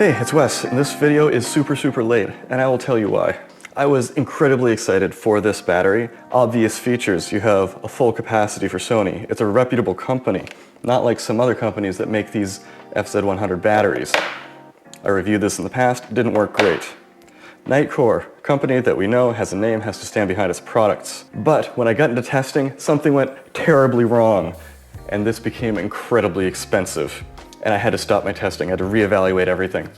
Hey, it's Wes, and this video is super late, and I will tell you why. I was incredibly excited for this battery. Obvious features: you have a full capacity for Sony. It's a reputable company, not like some other companies that make these UFZ100 batteries. I reviewed this in the past, didn't work great. Nitecore, a company that we know has a name, has to stand behind its products. But when I got into testing, something went terribly wrong, and this became incredibly expensive. And I had to stop my testing, I had to reevaluate everything.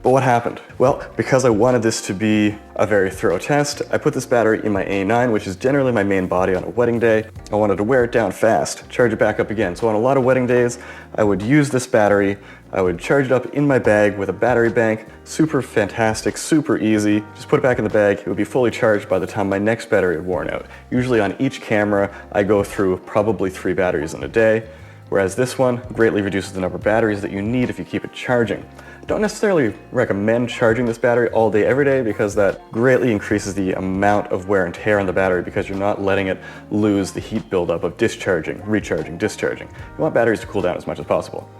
But what happened? Well, because I wanted this to be a very thorough test, I put this battery in my A9, which is generally my main body on a wedding day. I wanted to wear it down fast, charge it back up again. So on a lot of wedding days, I would use this battery, I would charge it up in my bag with a battery bank. Super fantastic, super easy. Just put it back in the bag, it would be fully charged by the time my next battery had worn out. Usually on each camera, I go through probably 3 batteries in a day. Whereas this one greatly reduces the number of batteries that you need if you keep it charging. I don't necessarily recommend charging this battery all day every day because that greatly increases the amount of wear and tear on the battery because you're not letting it lose the heat buildup of discharging, recharging, discharging. You want batteries to cool down as much as possible.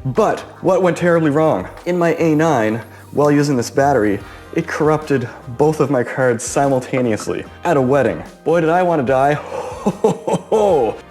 But what went terribly wrong? In my A9, while using this battery, it corrupted both of my cards simultaneously at a wedding. Boy, did I want to die.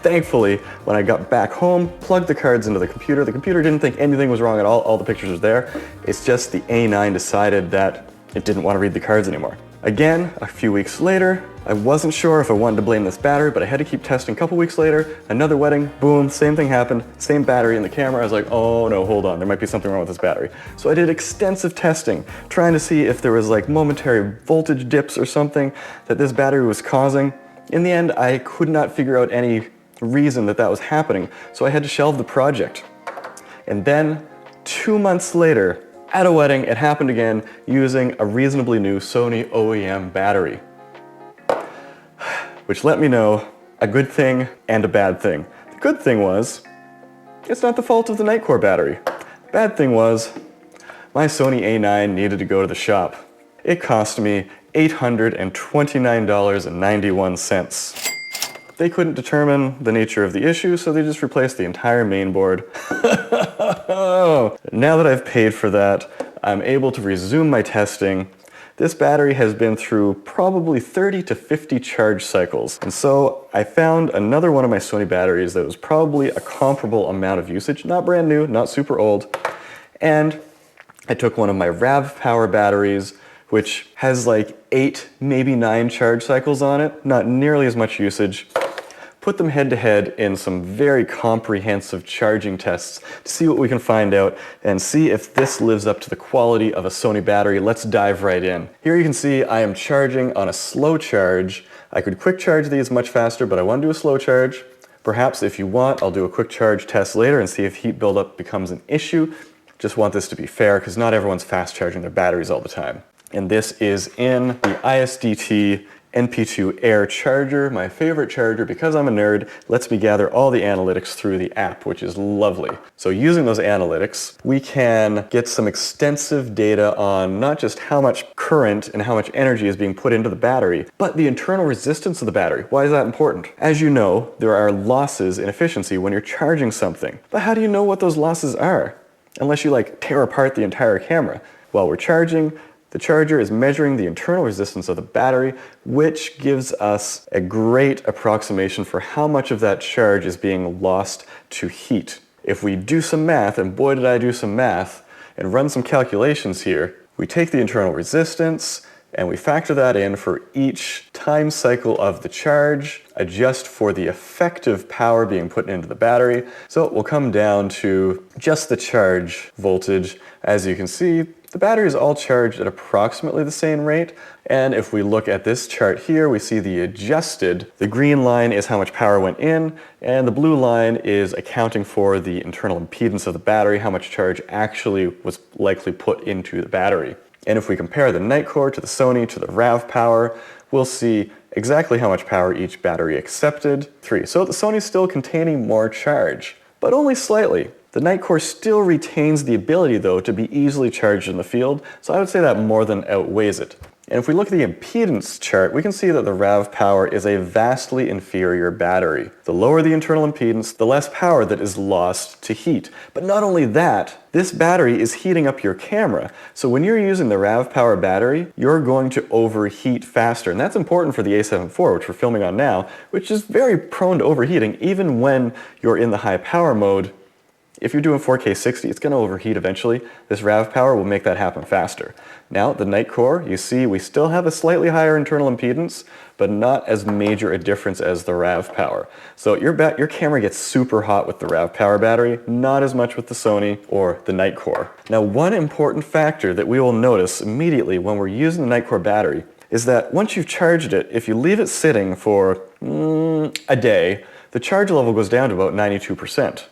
Thankfully, when I got back home, plugged the cards into the computer didn't think anything was wrong at all the pictures were there. It's just the A9 decided that it didn't want to read the cards anymore. Again, a few weeks later, I wasn't sure if I wanted to blame this battery, but I had to keep testing. A couple weeks later, another wedding, boom, same thing happened, same battery in the camera. I was like, oh no, hold on, there might be something wrong with this battery. So I did extensive testing, trying to see if there was like momentary voltage dips or something that this battery was causing. In the end, I could not figure out any reason that was happening, so I had to shelve the project. And then, 2 months later, at a wedding, it happened again using a reasonably new Sony OEM battery. Which let me know a good thing and a bad thing. The good thing was, it's not the fault of the Nitecore battery. Bad thing was, my Sony A9 needed to go to the shop. It cost me $829.91. They couldn't determine the nature of the issue, so they just replaced the entire main board. Now that I've paid for that, I'm able to resume my testing. This battery has been through probably 30 to 50 charge cycles. And so I found another one of my Sony batteries that was probably a comparable amount of usage, not brand new, not super old. And I took one of my RAV power batteries, which has like 8, maybe 9 charge cycles on it, not nearly as much usage. Put them head to head in some very comprehensive charging tests to see what we can find out and see if this lives up to the quality of a Sony battery. Let's dive right in. Here you can see I am charging on a slow charge. I could quick charge these much faster, but I want to do a slow charge. Perhaps if you want, I'll do a quick charge test later and see if heat buildup becomes an issue. Just want this to be fair because not everyone's fast charging their batteries all the time. And this is in the ISDT NP2 Air charger, my favorite charger because I'm a nerd, lets me gather all the analytics through the app, which is lovely. So using those analytics, we can get some extensive data on not just how much current and how much energy is being put into the battery, but the internal resistance of the battery. Why is that important? As you know, there are losses in efficiency when you're charging something. But how do you know what those losses are? Unless you like tear apart the entire camera. While we're charging, the charger is measuring the internal resistance of the battery, which gives us a great approximation for how much of that charge is being lost to heat. If we do some math, and boy did I do some math, and run some calculations here, we take the internal resistance and we factor that in for each time cycle of the charge, adjust for the effective power being put into the battery. So it will come down to just the charge voltage. As you can see, the battery is all charged at approximately the same rate, and if we look at this chart here, we see the adjusted. The green line is how much power went in, and the blue line is accounting for the internal impedance of the battery, how much charge actually was likely put into the battery. And if we compare the Nitecore to the Sony to the RAV power, we'll see exactly how much power each battery accepted. 3. So the Sony's still containing more charge, but only slightly. The Nitecore still retains the ability, though, to be easily charged in the field, so I would say that more than outweighs it. And if we look at the impedance chart, we can see that the RAV power is a vastly inferior battery. The lower the internal impedance, the less power that is lost to heat. But not only that, this battery is heating up your camera. So when you're using the RAV power battery, you're going to overheat faster. And that's important for the A7 IV, which we're filming on now, which is very prone to overheating even when you're in the high power mode. If you're doing 4K 60, it's going to overheat eventually. This RAV power will make that happen faster. Now, the Nitecore, you see we still have a slightly higher internal impedance, but not as major a difference as the RAV power. So your camera gets super hot with the RAV power battery, not as much with the Sony or the Nitecore. Now, one important factor that we will notice immediately when we're using the Nitecore battery is that once you've charged it, if you leave it sitting for a day, the charge level goes down to about 92%.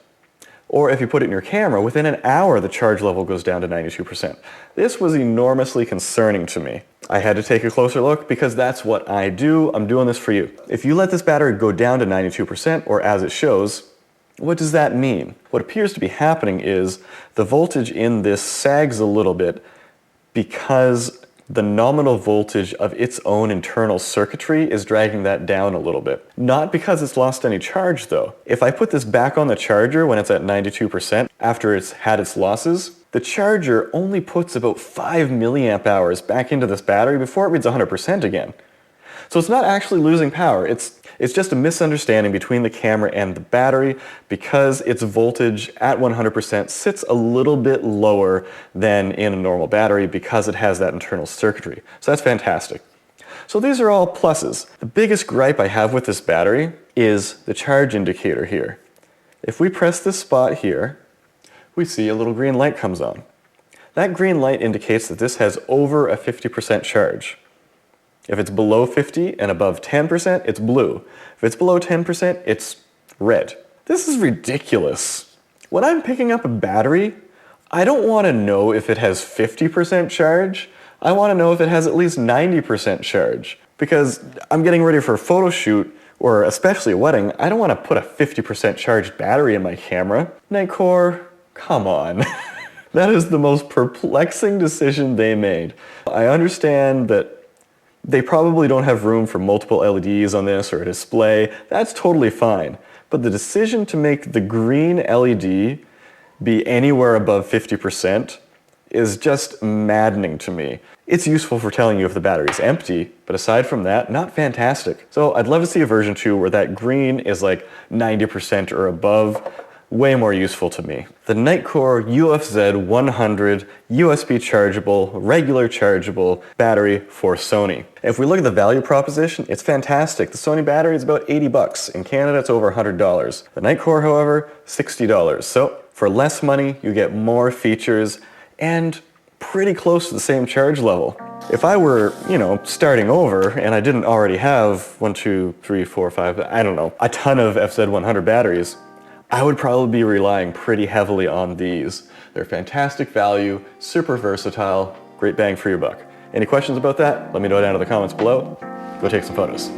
Or if you put it in your camera, within an hour the charge level goes down to 92%. This was enormously concerning to me. I had to take a closer look because that's what I do. I'm doing this for you. If you let this battery go down to 92%, or as it shows, what does that mean? What appears to be happening is the voltage in this sags a little bit because the nominal voltage of its own internal circuitry is dragging that down a little bit. Not because it's lost any charge though. If I put this back on the charger when it's at 92% after it's had its losses, the charger only puts about 5 milliamp hours back into this battery before it reads 100% again. So it's not actually losing power, it's just a misunderstanding between the camera and the battery because its voltage at 100% sits a little bit lower than in a normal battery because it has that internal circuitry. So that's fantastic. So these are all pluses. The biggest gripe I have with this battery is the charge indicator here. If we press this spot here, we see a little green light comes on. That green light indicates that this has over a 50% charge. If it's below 50 and above 10%, it's blue. If it's below 10%, it's red. This is ridiculous. When I'm picking up a battery, I don't want to know if it has 50% charge. I want to know if it has at least 90% charge. Because I'm getting ready for a photo shoot, or especially a wedding, I don't want to put a 50% charged battery in my camera. Nitecore, come on. That is the most perplexing decision they made. I understand that they probably don't have room for multiple LEDs on this or a display. That's totally fine. But the decision to make the green LED be anywhere above 50% is just maddening to me. It's useful for telling you if the battery's empty, but aside from that, not fantastic. So I'd love to see a version 2 where that green is like 90% or above. Way more useful to me. The Nitecore UFZ100 USB chargeable, regular chargeable battery for Sony. If we look at the value proposition, it's fantastic. The Sony battery is about 80 bucks. In Canada, it's over $100. The Nitecore, however, $60. So for less money, you get more features and pretty close to the same charge level. If I were, starting over and I didn't already have 1, 2, 3, 4, 5, I don't know, a ton of FZ100 batteries, I would probably be relying pretty heavily on these. They're fantastic value, super versatile, great bang for your buck. Any questions about that? Let me know down in the comments below. Go take some photos.